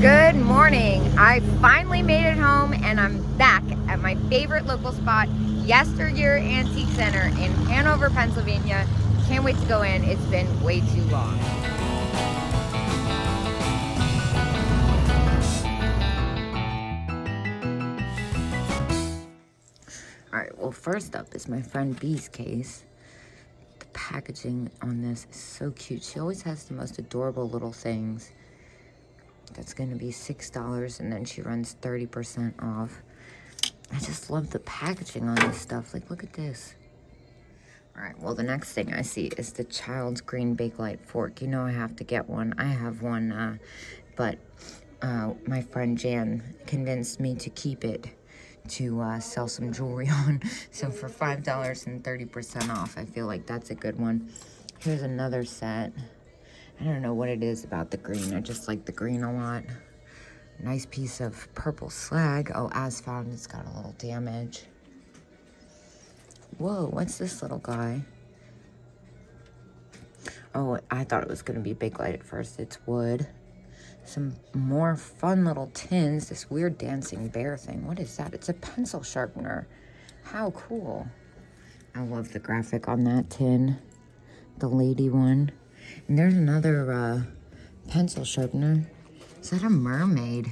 Good morning. I finally made it home and I'm back at my favorite local spot, Yesteryear Antique Center in Hanover, Pennsylvania. Can't wait to go in. It's been way too long. Alright, well, first up is my friend B's case. The packaging on this is so cute. She always has the most adorable little things. That's going to be $6 and then she runs 30% off. I just love the packaging on this stuff. Like, look at this. All right, well, the next thing I see is the Child's Green Bakelite fork. You know I have to get one. I have one, but my friend Jan convinced me to keep it to sell some jewelry on. So for $5 and 30% off, I feel like that's a good one. Here's another set. I don't know what it is about the green. I just like the green a lot. Nice piece of purple slag. Oh, as found, it's got a little damage. Whoa, what's this little guy? Oh, I thought it was going to be Bakelite at first. It's wood. Some more fun little tins. This weird dancing bear thing. What is that? It's a pencil sharpener. How cool. I love the graphic on that tin. The lady one. And there's another pencil sharpener. Is that a mermaid?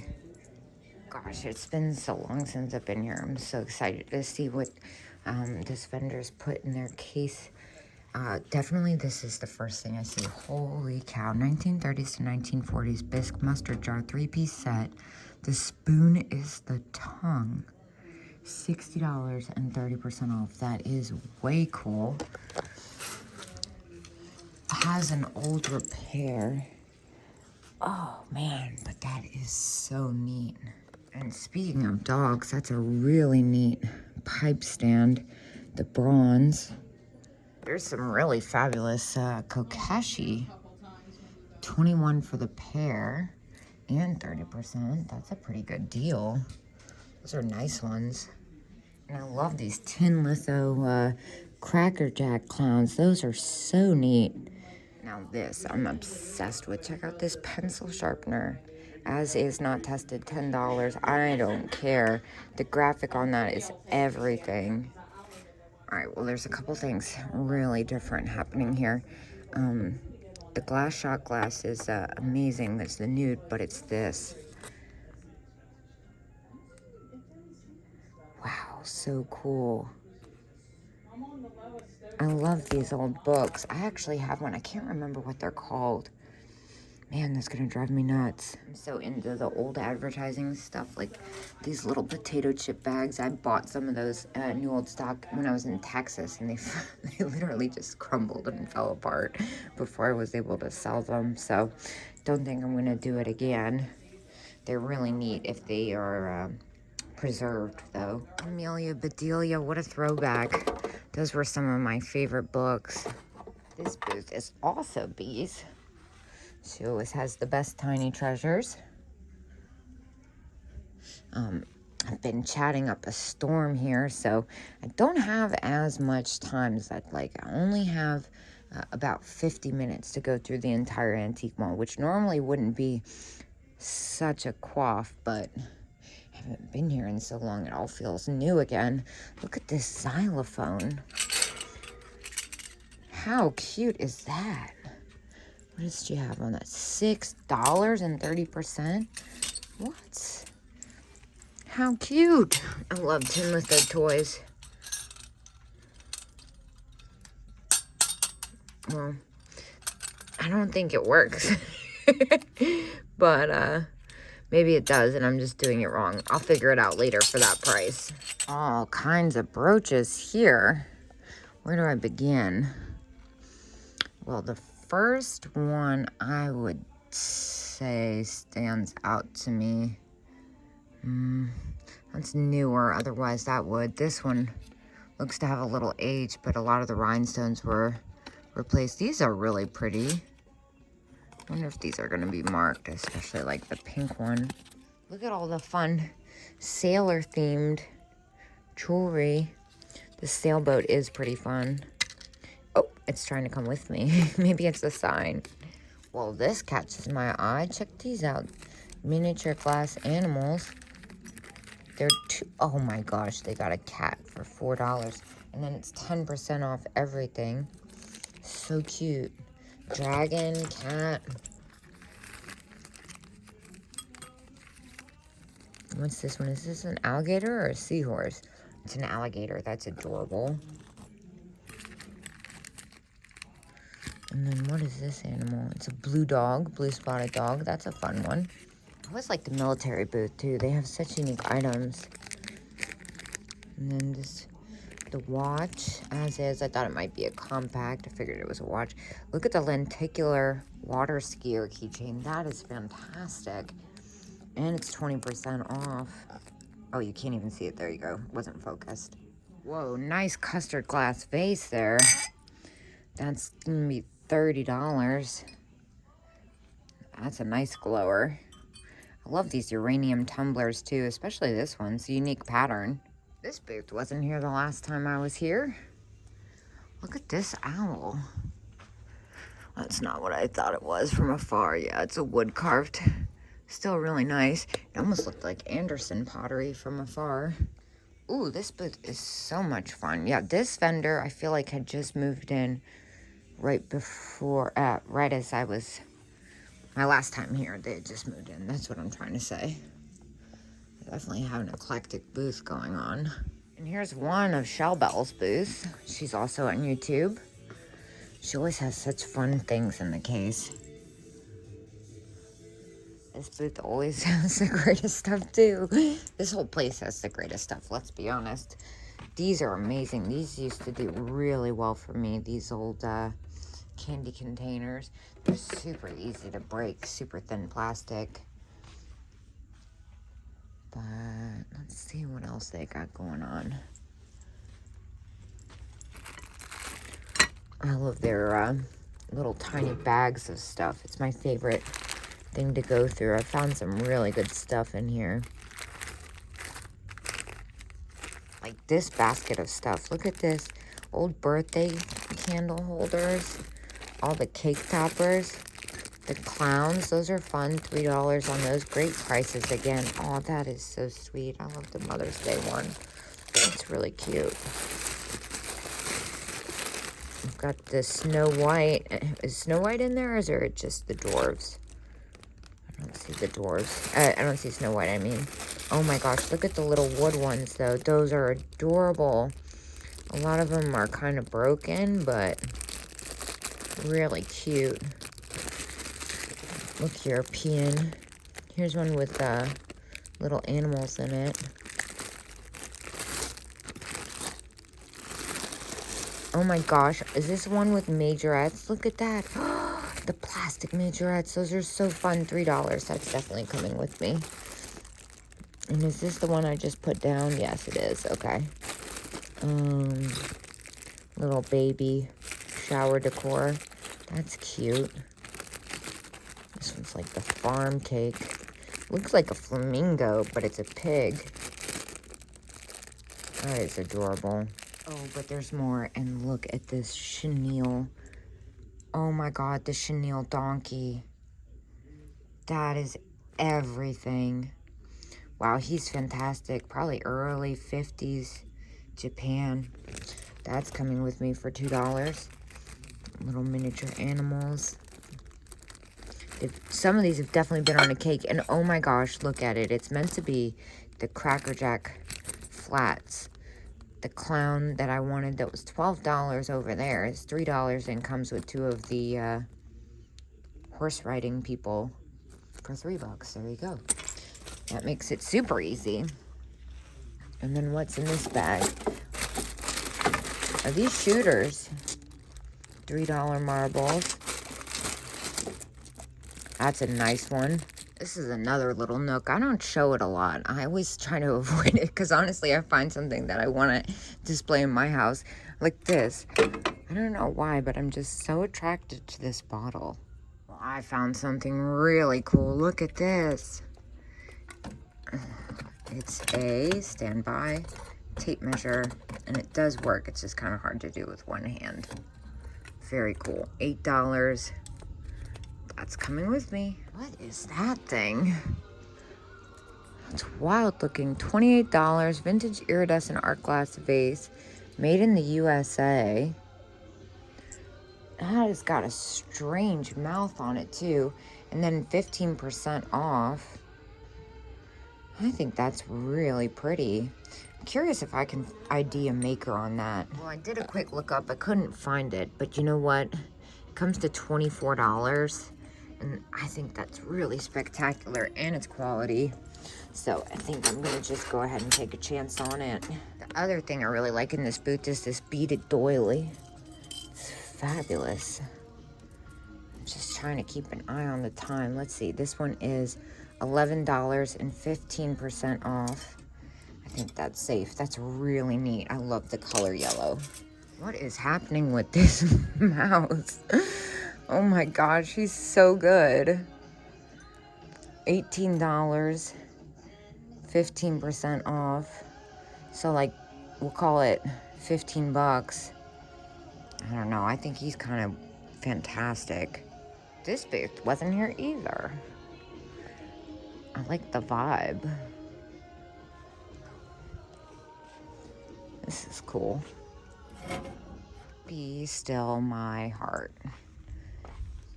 Gosh, it's been so long since I've been here. I'm so excited to see what this vendor's put in their case. Definitely this is the first thing I see. Holy cow. 1930s to 1940s bisque mustard jar 3-piece set. The spoon is the tongue. $60 and 30% off. That is way cool. Has an old repair. Oh man, but that is so neat. And speaking of dogs, that's a really neat pipe stand. The bronze. There's some really fabulous kokeshi. 21 for the pair and 30%. That's a pretty good deal. Those are nice ones. And I love these tin litho Cracker Jack clowns. Those are so neat. Now this, I'm obsessed with. Check out this pencil sharpener. As is not tested, $10. I don't care. The graphic on that is everything. All right, well, there's a couple things really different happening here. The glass shot glass is amazing. That's the nude, but it's this. Wow, so cool. I love these old books. I actually have one. I can't remember what they're called. Man, that's gonna drive me nuts. I'm so into the old advertising stuff, like these little potato chip bags. I bought some of those New Old Stock when I was in Texas, and they literally just crumbled and fell apart before I was able to sell them. So don't think I'm gonna do it again. They're really neat if they are preserved, though. Amelia Bedelia, what a throwback. Those were some of my favorite books. This booth is also Bees. She always has the best tiny treasures. I've been chatting up a storm here, so I don't have as much time as I'd like. I only have about 50 minutes to go through the entire antique mall, which normally wouldn't be such a quaff, but I haven't been here in so long. It all feels new again. Look at this xylophone. How cute is that? What does she have on that? $6 and 30%? What? How cute. I love tin litho toys. Well, I don't think it works. But maybe it does and I'm just doing it wrong. I'll figure it out later for that price. All kinds of brooches here. Where do I begin? Well, the first one I would say stands out to me. That's newer, otherwise that would. This one looks to have a little age, but a lot of the rhinestones were replaced. These are really pretty. I wonder if these are going to be marked, especially like the pink one. Look at all the fun sailor-themed jewelry. The sailboat is pretty fun. Oh, it's trying to come with me. Maybe it's a sign. Well, this catches my eye. Check these out. miniature glass animals. They're oh my gosh, they got a cat for $4. And then it's 10% off everything. So cute. Dragon, cat. What's this one? Is this an alligator or a seahorse? It's an alligator. That's adorable. And then what is this animal? It's a blue dog, blue spotted dog. That's a fun one. I always like the military booth too. They have such unique items. And then this, the watch, as is. I thought it might be a compact. I figured it was a watch. Look at the lenticular water skier keychain. That is fantastic. And it's 20% off. Oh, you can't even see it. There you go. Wasn't focused. Whoa, nice custard glass vase there. That's gonna be $30. That's a nice glower. I love these uranium tumblers too, especially this one. It's a unique pattern. This booth wasn't here the last time I was here. Look at this owl. That's not what I thought it was from afar. Yeah, it's a wood carved. Still really nice. It almost looked like Anderson pottery from afar. Ooh, this booth is so much fun. Yeah, this vendor I feel like had just moved in right before, right as I was, my last time here, they had just moved in. That's what I'm trying to say. They definitely have an eclectic booth going on. And here's one of Shell Bell's booths. She's also on YouTube. She always has such fun things in the case. This booth always has the greatest stuff too. This whole place has the greatest stuff, let's be honest. These are amazing. These used to do really well for me. These old candy containers. They're super easy to break, super thin plastic. But let's see what else they got going on. I love their little tiny bags of stuff. It's my favorite thing to go through. I found some really good stuff in here. Like this basket of stuff. Look at this. Old birthday candle holders. All the cake toppers. The clowns. Those are fun. $3 on those. Great prices again. Oh, that is so sweet. I love the Mother's Day one. It's really cute. I've got the Snow White. Is Snow White in there, or is there just the dwarves? I don't see the dwarves. I don't see Snow White, I mean. Oh my gosh, look at the little wood ones, though. Those are adorable. A lot of them are kind of broken, but really cute. Look, European. Here's one with little animals in it. Oh my gosh, is this one with majorettes? Look at that. The plastic majorettes, those are so fun. $3, that's definitely coming with me. And is this the one I just put down? Yes, it is, okay. Little baby shower decor. That's cute. This one's like the farm cake. Looks like a flamingo, but it's a pig. That is adorable. Oh, but there's more. And look at this chenille. Oh my god, the chenille donkey. That is everything. Wow, he's fantastic. Probably early 50s Japan. That's coming with me for $2. Little miniature animals. Some of these have definitely been on a cake. And oh my gosh, look at it. It's meant to be the Cracker Jack flats. The clown that I wanted that was $12 over there is $3 and comes with two of the horse riding people for $3. There you go. That makes it super easy. And then what's in this bag? Are these shooters? $3 marbles. That's a nice one. This is another little nook. I don't show it a lot. I always try to avoid it because honestly, I find something that I want to display in my house. Like this. I don't know why, but I'm just so attracted to this bottle. Well, I found something really cool. Look at this. It's a standby tape measure, and it does work. It's just kind of hard to do with one hand. Very cool. $8. That's coming with me. What is that thing? It's wild looking. $28. Vintage iridescent art glass vase. Made in the USA. That has got a strange mouth on it too. And then 15% off. I think that's really pretty. I'm curious if I can ID a maker on that. Well, I did a quick look up. I couldn't find it. But you know what? It comes to $24. And I think that's really spectacular. And it's quality. So I think I'm going to just go ahead and take a chance on it. The other thing I really like in this booth is this beaded doily. It's fabulous. I'm just trying to keep an eye on the time. Let's see. This one is $11 and 15% off. I think that's safe. That's really neat. I love the color yellow. What is happening with this mouse? Oh my gosh, he's so good. $18, 15% off. So like, we'll call it 15 bucks. I don't know. I think he's kind of fantastic. This booth wasn't here either. I like the vibe. This is cool. Be still my heart.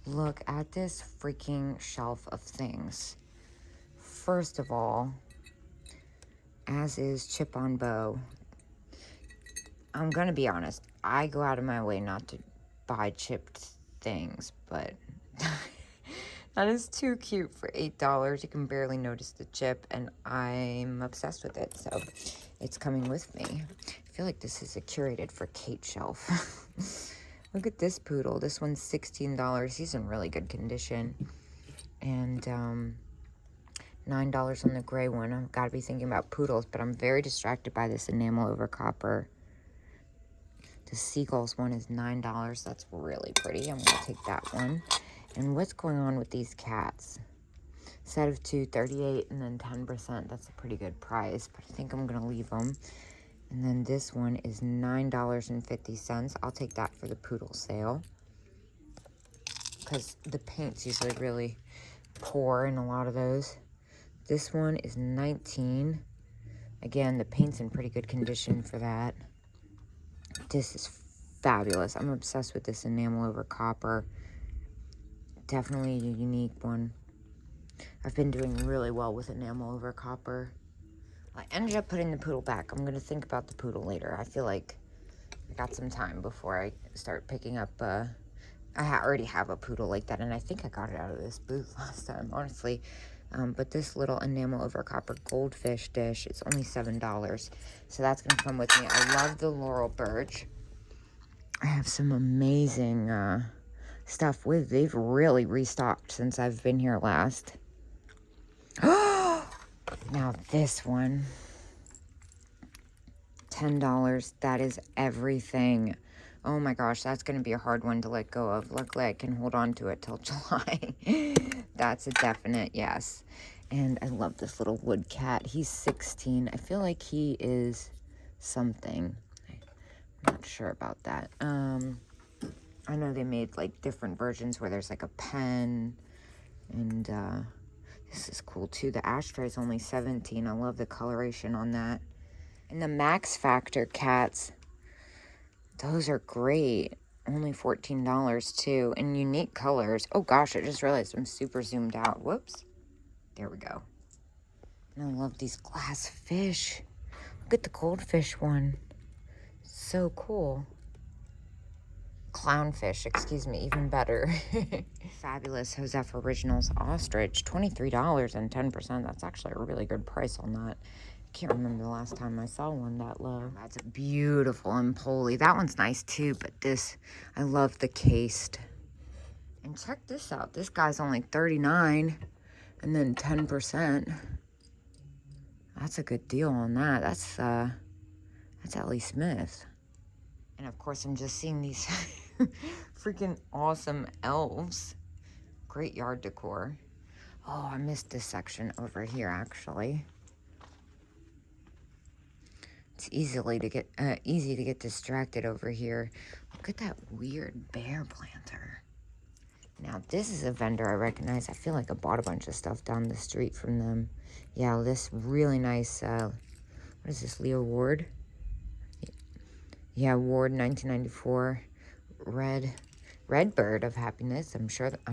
Look at this freaking shelf of things. First of all, as is Chip on Bow. I'm gonna be honest. I go out of my way not to buy chipped things, but that is too cute for $8. You can barely notice the chip, and I'm obsessed with it, so it's coming with me. I feel like this is a Curated for Kate shelf. Look at this poodle. This one's $16. He's in really good condition. And $9 on the gray one. I've got to be thinking about poodles, but I'm very distracted by this enamel over copper. The seagulls one is $9. That's really pretty. I'm going to take that one. And what's going on with these cats? Set of two, 38, and then 10%. That's a pretty good price, but I think I'm going to leave them. And then this one is $9.50. I'll take that for the poodle sale, because the paint's usually really poor in a lot of those. This one is $19. Again, the paint's in pretty good condition for that. This is fabulous. I'm obsessed with this enamel over copper. Definitely a unique one. I've been doing really well with enamel over copper. I ended up putting the poodle back. I'm going to think about the poodle later. I feel like I got some time before I start picking up. I already have a poodle like that, and I think I got it out of this booth last time, honestly. But this little enamel over copper goldfish dish, it's only $7. So that's going to come with me. I love the laurel birch. I have some amazing stuff with. They've really restocked since I've been here last. Now this one, $10. That is everything. Oh my gosh, that's going to be a hard one to let go of. Luckily, I can hold on to it till July. That's a definite yes. And I love this little wood cat. He's 16. I feel like he is something. I'm not sure about that. I know they made like different versions where there's like a pen, and this is cool too. The ashtray is only $17. I love the coloration on that. And the Max Factor cats, those are great. Only $14 too, and unique colors. Oh gosh, I just realized I'm super zoomed out. Whoops. There we go. And I love these glass fish. Look at the goldfish one. So cool. Clownfish, excuse me, even better. Fabulous Joseph Originals Ostrich, $23 and 10%. That's actually a really good price on that. Can't remember the last time I saw one that low. That's beautiful and poly. That one's nice too, but this, I love the cased. And check this out. This guy's only $39 and then 10%. That's a good deal on that. That's Ellie Smith. And of course, I'm just seeing these freaking awesome elves. Great yard decor. Oh, I missed this section over here, actually. It's easy to get distracted over here. Look at that weird bear planter. Now, this is a vendor I recognize. I feel like I bought a bunch of stuff down the street from them. Yeah, this really nice, what is this, Leo Ward? Yeah, Ward, 1994. Red Bird of Happiness. I'm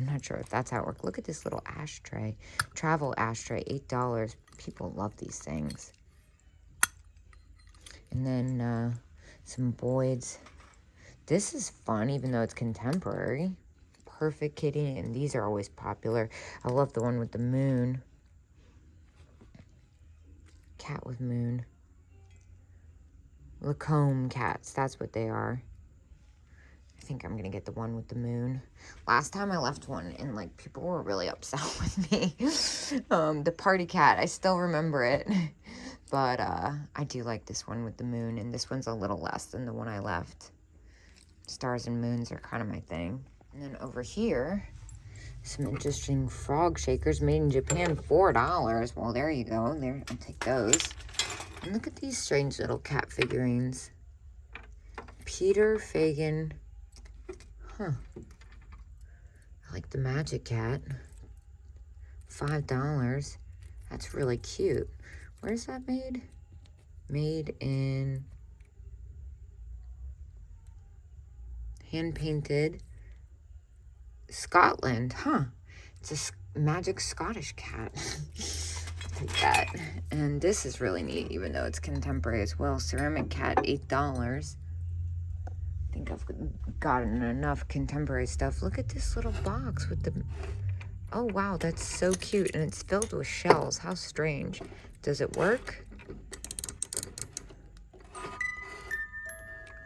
not sure if that's how it works. Look at this little ashtray. Travel ashtray, $8. People love these things. And then some Boyd's. This is fun, even though it's contemporary. Perfect Kitty, and these are always popular. I love the one with the moon. Cat with moon. Lacombe cats, that's what they are. I think I'm gonna get the one with the moon. Last time I left one and like people were really upset with me. The party cat, I still remember it. But I do like this one with the moon, and this one's a little less than the one I left. Stars and moons are kind of my thing. And then over here, some interesting frog shakers made in Japan, $4. Well, there you go. There, I'll take those. And look at these strange little cat figurines. Peter Fagin. Huh. I like the magic cat. $5. That's really cute. Where is that made? Made in... hand-painted Scotland, huh? It's a magic Scottish cat. Take that. And this is really neat, even though it's contemporary as well. Ceramic cat, $8. I think I've gotten enough contemporary stuff. Look at this little box with the... oh, wow, that's so cute. And it's filled with shells. How strange. Does it work?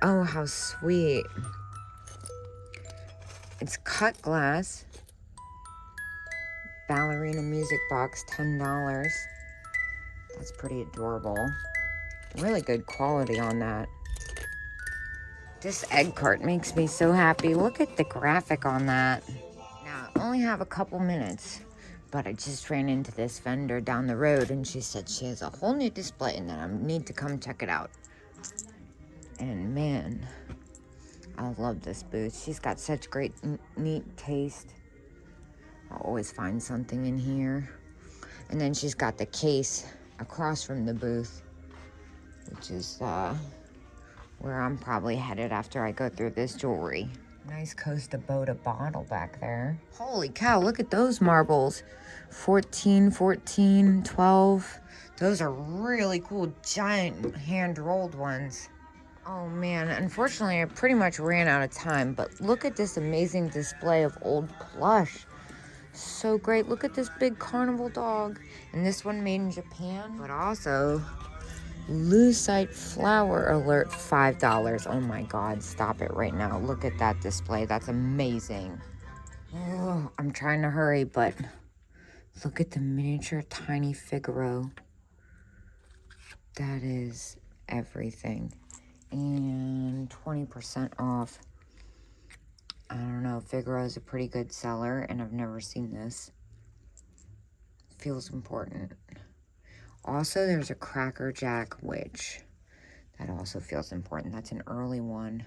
Oh, how sweet. It's cut glass. Ballerina music box, $10. That's pretty adorable. Really good quality on that. This egg cart makes me so happy. Look at the graphic on that. Now, I only have a couple minutes, but I just ran into this vendor down the road, and she said she has a whole new display and that I need to come check it out. And man, I love this booth. She's got such great, neat taste. I'll always find something in here. And then she's got the case across from the booth, which is where I'm probably headed after I go through this jewelry. Nice Costa Boda bottle back there. Holy cow, look at those marbles. 14, 14, 12. Those are really cool, giant hand-rolled ones. Oh man, unfortunately I pretty much ran out of time, but look at this amazing display of old plush. So great. Look at this big carnival dog. And this one made in Japan, but also lucite flower alert, $5. Oh my god, stop it right now. Look at that display. That's amazing. Oh, I'm trying to hurry, but look at the miniature tiny Figaro. That is everything. And 20% off. I don't know, Figaro is a pretty good seller, and I've never seen this. Feels important. Also, there's a Cracker Jack witch. That also feels important. That's an early one.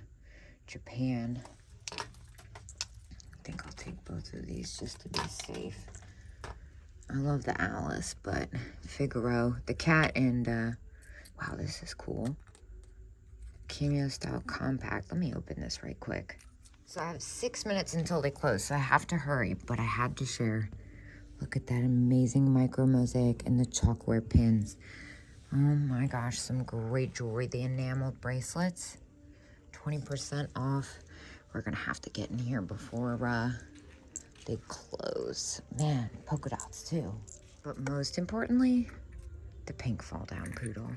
Japan. I think I'll take both of these just to be safe. I love the Alice, but Figaro, the cat, and wow, this is cool. Cameo style compact. Let me open this right quick. So I have 6 minutes until they close, so I have to hurry, but I had to share. Look at that amazing micro mosaic and the chalkware pins. Oh my gosh, some great jewelry. The enameled bracelets, 20% off. We're gonna have to get in here before they close. Man, polka dots too. But most importantly, the pink fall down poodle.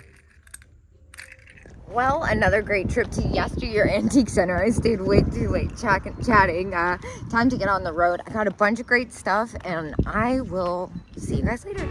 Well, another great trip to Yesteryear Antique Center. I stayed way too late chatting. Time to get on the road. I got a bunch of great stuff, and I will see you guys later.